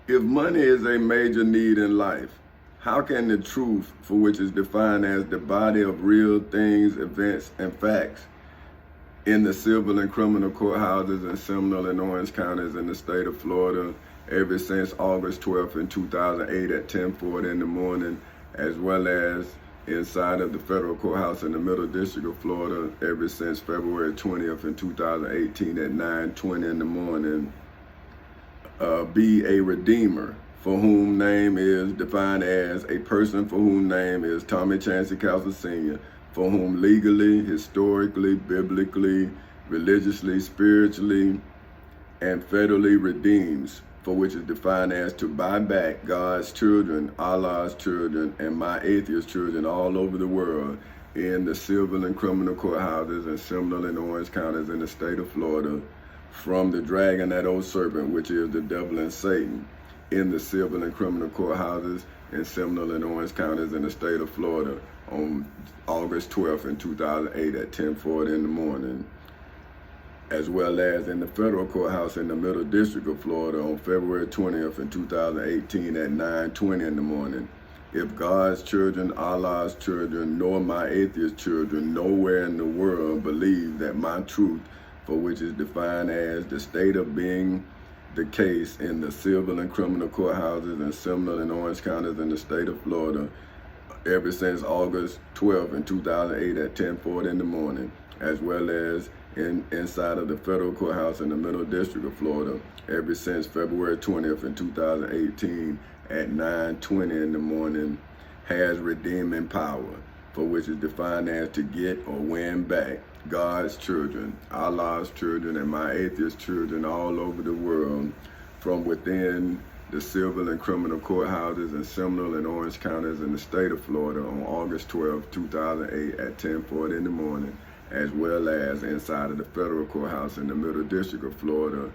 If money is a major need in life, how can the truth, for which is defined as the body of real things, events, and facts, in the civil and criminal courthouses in Seminole and Orange counties in the state of Florida ever since August 12th in 2008 at 10:40 in the morning, as well as inside of the federal courthouse in the Middle District of Florida ever since February 20th in 2018 at 9:20 in the morning, be a redeemer, for whom name is defined as a person for whom name is Tommy Chancey Castle Sr., for whom legally, historically, biblically, religiously, spiritually, and federally redeems, for which is defined as to buy back God's children, Allah's children, and my atheist children all over the world in the civil and criminal courthouses in Seminole and Orange counties in the state of Florida from the dragon, that old serpent, which is the devil and Satan, in the civil and criminal courthouses in Seminole and Orange counties in the state of Florida on August 12th in 2008 at 10:40 in the morning, as well as in the federal courthouse in the Middle District of Florida on February 20th in 2018 at 9:20 in the morning. If God's children, Allah's children, nor my atheist children nowhere in the world believe that my truth, for which is defined as the state of being the case in the civil and criminal courthouses in Seminole and Orange counties in the state of Florida ever since August 12th in 2008 at 10:40 in the morning, as well as inside of the federal courthouse in the Middle District of Florida ever since February 20th in 2018 at 9:20 in the morning, has redeeming power, for which is defined as to get or win back God's children, Allah's children, and my atheist children all over the world from within the civil and criminal courthouses in Seminole and Orange counties in the state of Florida on August 12, 2008 at 10:40 in the morning, as well as inside of the federal courthouse in the Middle District of Florida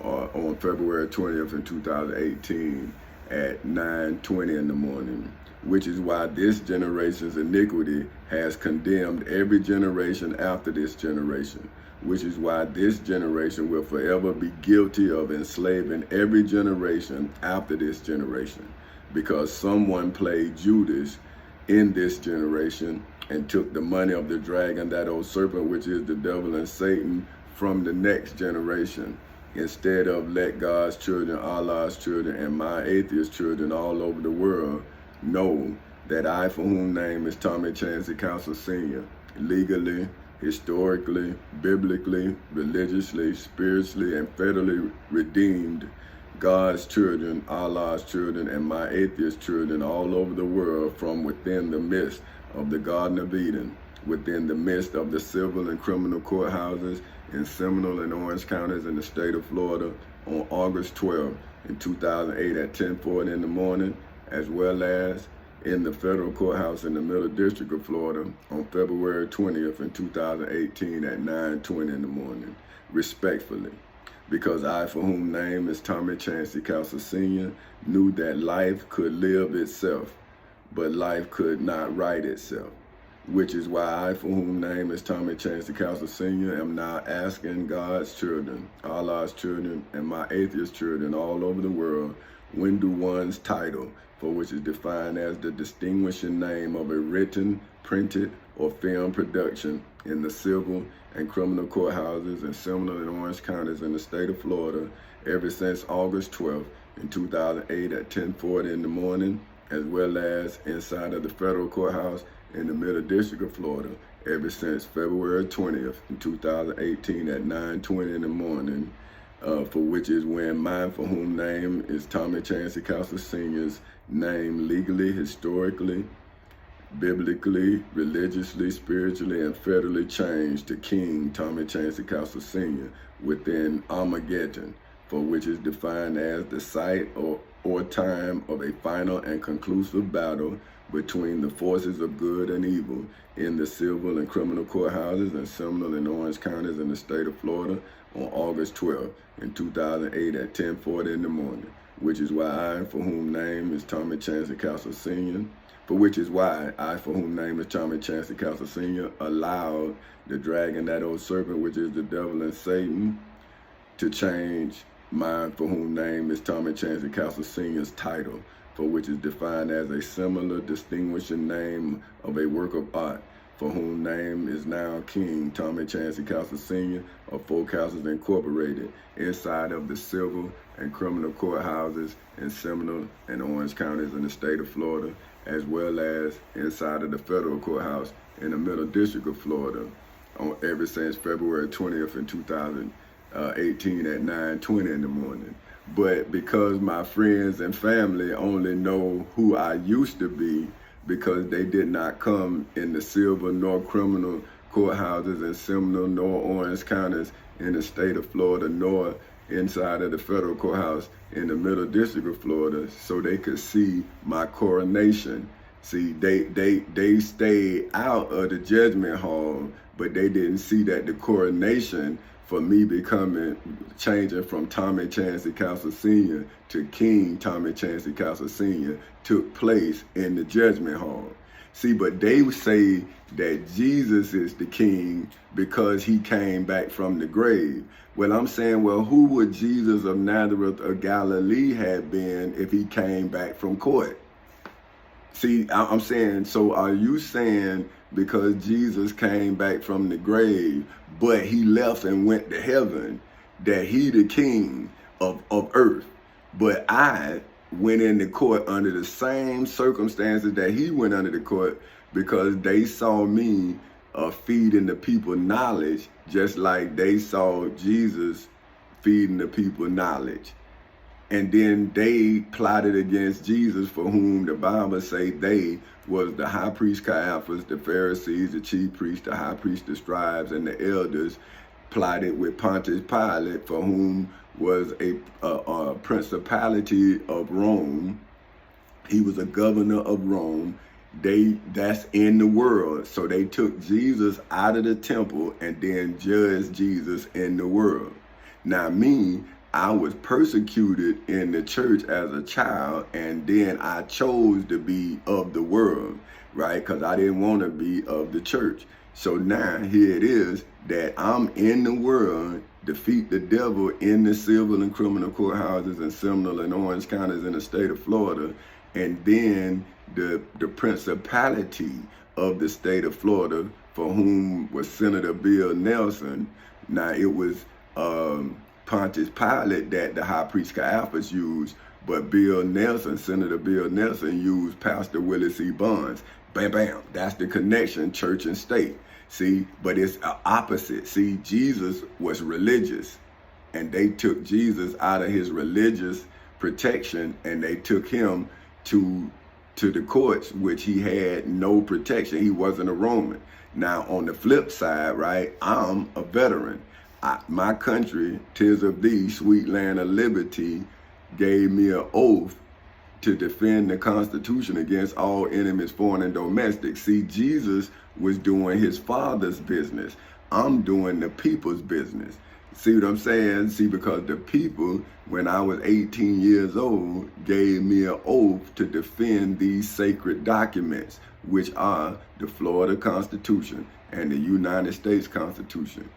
on February 20th in 2018 at 9:20 in the morning, which is why this generation's iniquity has condemned every generation after this generation, which is why this generation will forever be guilty of enslaving every generation after this generation, because someone played Judas in this generation and took the money of the dragon, that old serpent, which is the devil and Satan, from the next generation, instead of let God's children, Allah's children, and my atheist children all over the world know that I, for whom name is Tommy Chancey Castle Sr., legally, historically, biblically, religiously, spiritually, and federally redeemed God's children, Allah's children, and my atheist children all over the world from within the midst of the Garden of Eden, within the midst of the civil and criminal courthouses in Seminole and Orange counties in the state of Florida on August 12th in 2008 at 10:40 in the morning, as well as in the federal courthouse in the Middle District of Florida on February 20th in 2018 at 9:20 in the morning, respectfully. Because I, for whom name is Tommy Chancey Castle Sr., knew that life could live itself, but life could not right itself, which is why I, for whom name is Tommy Chancey Castle Sr., am now asking God's children, Allah's children, and my atheist children all over the world, when do one's title, for which is defined as the distinguishing name of a written, printed, or film production in the civil and criminal courthouses in Seminole and Orange counties in the state of Florida ever since August 12th in 2008 at 10:40 in the morning, as well as inside of the federal courthouse in the Middle District of Florida ever since February 20th in 2018 at 9:20 in the morning, for which is when mine, for whom name is Tommy Chancey Castle Sr.'s name legally, historically, biblically, religiously, spiritually, and federally changed to King Tommy Chancey Castle Sr. within Armageddon, for which is defined as the site or time of a final and conclusive battle between the forces of good and evil in the civil and criminal courthouses in Seminole and Orange counties in the state of Florida on August 12th in 2008 at 10:40 in the morning, which is why I, for whom name is Tommy Chancey Castle Sr., for which is why I, for whom name is Tommy Chancey Castle Sr., allowed the dragon, that old serpent, which is the devil and Satan, to change mine for whom name is Tommy Chancey Castle Sr.'s title, for which is defined as a similar distinguishing name of a work of art, for whom name is now King Tommy Chancey Castle Sr. of Four Castles Incorporated, inside of the civil and criminal courthouses in Seminole and Orange counties in the state of Florida, as well as inside of the federal courthouse in the Middle District of Florida, ever since February 20th in 2018 at 9:20 in the morning. But because my friends and family only know who I used to be, because they did not come in the civil nor criminal courthouses in Seminole nor Orange counties in the state of Florida, nor inside of the federal courthouse in the Middle District of Florida, so they could see my coronation. See, they stayed out of the judgment hall, but they didn't see that the coronation for me changing from Tommy Chancey Castle Sr. to King Tommy Chancey Castle Sr. took place in the judgment hall. See, but they say that Jesus is the king because he came back from the grave. Well, I'm saying, well, who would Jesus of Nazareth of Galilee have been if he came back from court? See, I'm saying, so are you saying because Jesus came back from the grave, but he left and went to heaven, that he the king of earth, but I went into court under the same circumstances that he went under the court, because they saw me feeding the people knowledge, just like they saw Jesus feeding the people knowledge. And then they plotted against Jesus, for whom the Bible say they was the high priest Caiaphas, the Pharisees, the chief priests, the high priest, the scribes, and the elders, plotted with Pontius Pilate, for whom was a principality of Rome. He was a governor of Rome. That's in the world. So they took Jesus out of the temple and then judged Jesus in the world. Now me, I was persecuted in the church as a child, and then I chose to be of the world, right? Because I didn't want to be of the church. So now here it is that I'm in the world, defeat the devil in the civil and criminal courthouses in Seminole and Orange counties in the state of Florida, and then the principality of the state of Florida, for whom was Senator Bill Nelson. Now it was Pontius Pilate that the high priest Caiaphas used, but Senator Bill Nelson used Pastor Willie C. Bonds. Bam, bam, that's the connection, church and state. See, but it's opposite. See, Jesus was religious, and they took Jesus out of his religious protection, and they took him to the courts, which he had no protection. He wasn't a Roman. Now, on the flip side, right, I'm a veteran. My country, 'tis of thee, sweet land of liberty, gave me an oath to defend the Constitution against all enemies, foreign and domestic. See, Jesus was doing his father's business. I'm doing the people's business. See what I'm saying? See, because the people, when I was 18 years old, gave me an oath to defend these sacred documents, which are the Florida Constitution and the United States Constitution.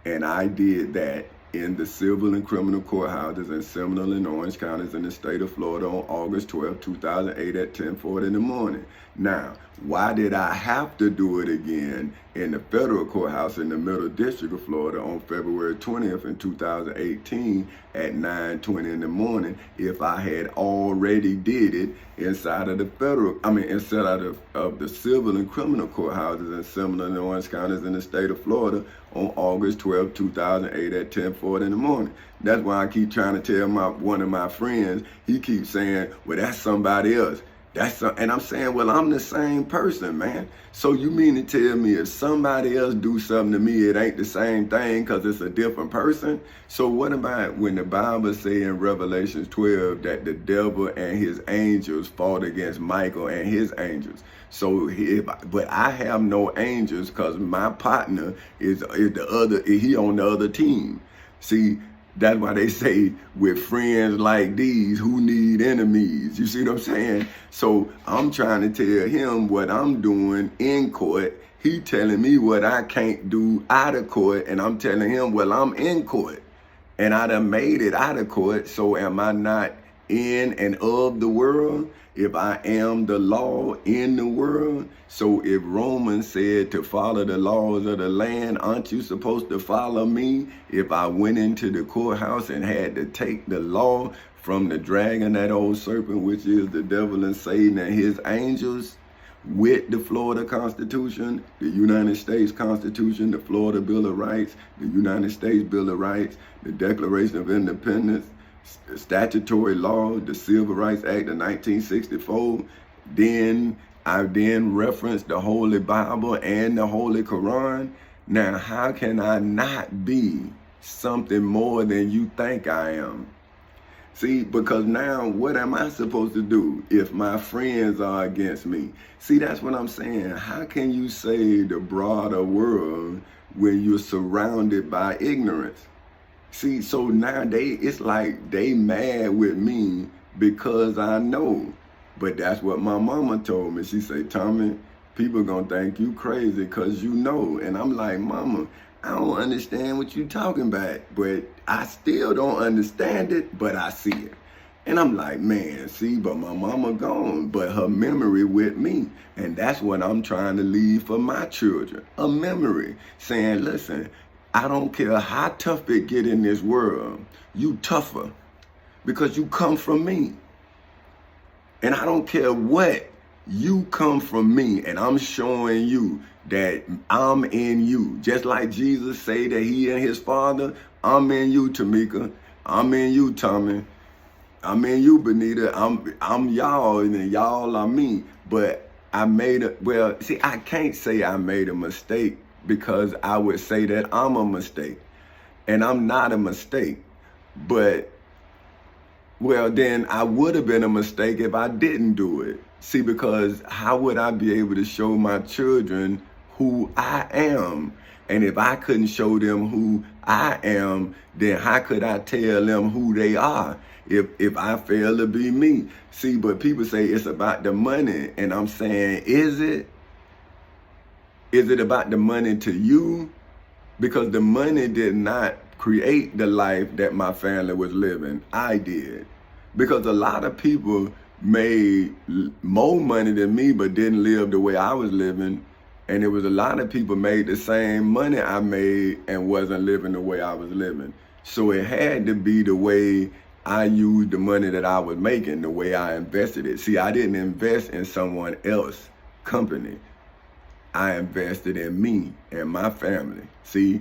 And I did that in the civil and criminal courthouses in Seminole and Orange counties in the state of Florida on August 12, 2008 at 10:40 in the morning. Now, why did I have to do it again in the federal courthouse in the Middle District of Florida on February 20th in 2018 at 9:20 in the morning if I had already did it inside of the civil and criminal courthouses in Seminole and Orange counties in the state of Florida on August 12, 2008 at 10:40 in the morning? That's why I keep trying to tell one of my friends. He keeps saying, well, that's somebody else. And I'm saying, well, I'm the same person, man. So you mean to tell me if somebody else do something to me, it ain't the same thing because it's a different person? So what about when the Bible say in Revelation 12 that the devil and his angels fought against Michael and his angels? So, but I have no angels because my partner is he on the other team. See, that's why they say with friends like these, who need enemies? You see what I'm saying? So I'm trying to tell him what I'm doing in court. He telling me what I can't do out of court, and I'm telling him, well, I'm in court. and I done made it out of court. So am I not in and of the world? If I am the law in the world, so if Romans said to follow the laws of the land, aren't you supposed to follow me? If I went into the courthouse and had to take the law from the dragon, that old serpent, which is the devil and Satan and his angels, with the Florida Constitution, the United States Constitution, the Florida Bill of Rights, the United States Bill of Rights, the Declaration of Independence, statutory law, the Civil Rights Act of 1964, then I referenced the Holy Bible and the Holy Quran. Now, how can I not be something more than you think I am? See, because now what am I supposed to do if my friends are against me? See, that's what I'm saying. How can you save the broader world when you're surrounded by ignorance? See, so now it's like they mad with me because I know. But that's what my mama told me. She said, Tommy, people gonna think you crazy because you know. And I'm like, Mama, I don't understand what you talking about. But I still don't understand it, but I see it. And I'm like, man, see, but my mama gone, but her memory with me. And that's what I'm trying to leave for my children. A memory saying, listen, I don't care how tough it get in this world, you tougher because you come from me. And I don't care what, you come from me, and I'm showing you that I'm in you. Just like Jesus say that he and his Father, I'm in you, Tamika. I'm in you, Tommy. I'm in you, Benita. I'm y'all, and y'all are me. But I I can't say I made a mistake, because I would say that I'm a mistake. And I'm not a mistake. But, well, then I would have been a mistake if I didn't do it. See, because how would I be able to show my children who I am? And if I couldn't show them who I am, then how could I tell them who they are if I fail to be me? See, but people say it's about the money. And I'm saying, is it? Is it about the money to you? Because the money did not create the life that my family was living. I did. Because a lot of people made more money than me, but didn't live the way I was living. And there was a lot of people made the same money I made and wasn't living the way I was living. So it had to be the way I used the money that I was making, the way I invested it. See, I didn't invest in someone else's company. I invested in me and my family. See?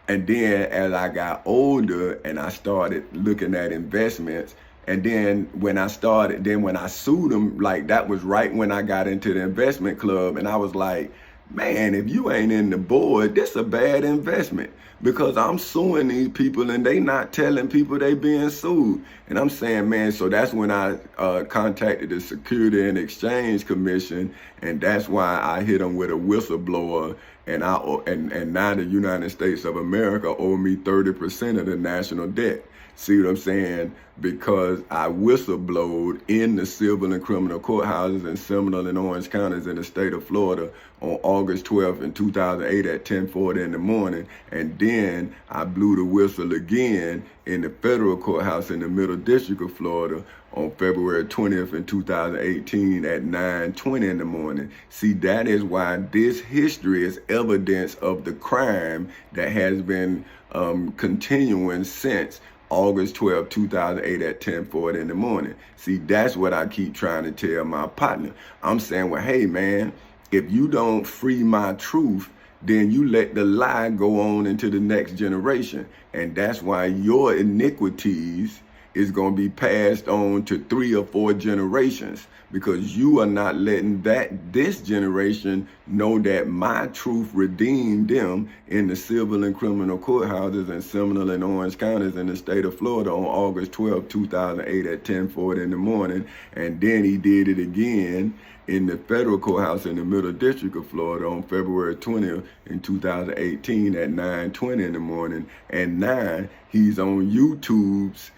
And then as I got older and I started looking at investments, and then when I sued them, like that was right when I got into the investment club. And I was like, man, if you ain't in the board, this a bad investment, because I'm suing these people and they not telling people they being sued. And I'm saying, man, so that's when I contacted the Security and Exchange Commission, and that's why I hit them with a whistleblower. And now the United States of America owe me 30% of the national debt. See what I'm saying? Because I whistleblowed in the civil and criminal courthouses in Seminole and Orange counties in the state of Florida on August 12th in 2008 at 10:40 in the morning. And then I blew the whistle again in the federal courthouse in the Middle District of Florida on February 20th in 2018 at 9:20 in the morning. See, that is why this history is evidence of the crime that has been continuing since August 12, 2008 at 10:40 in the morning. See, that's what I keep trying to tell my partner. I'm saying, well, hey, man, if you don't free my truth, then you let the lie go on into the next generation. And that's why your iniquities is going to be passed on to 3 or 4 generations, because you are not letting this generation know that my truth redeemed them in the civil and criminal courthouses in Seminole and Orange counties in the state of Florida on August 12, 2008 at 10:40 in the morning. And then he did it again in the federal courthouse in the Middle District of Florida on February 20th in 2018 at 9:20 in the morning. And now he's on YouTube's,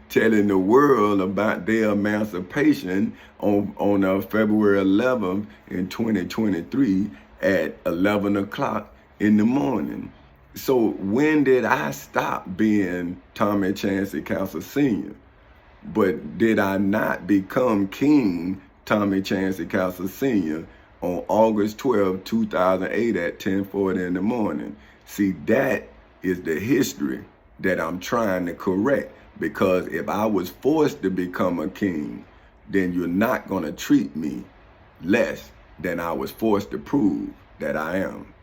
telling the world about their emancipation on February 11th in 2023 at 11 o'clock in the morning. So when did I stop being Tommy Chancey Castle Sr.? But did I not become King Tommy Chancey Castle Sr. on August 12, 2008 at 10:40 in the morning? See, that is the history that I'm trying to correct. Because if I was forced to become a king, then you're not going to treat me less than I was forced to prove that I am.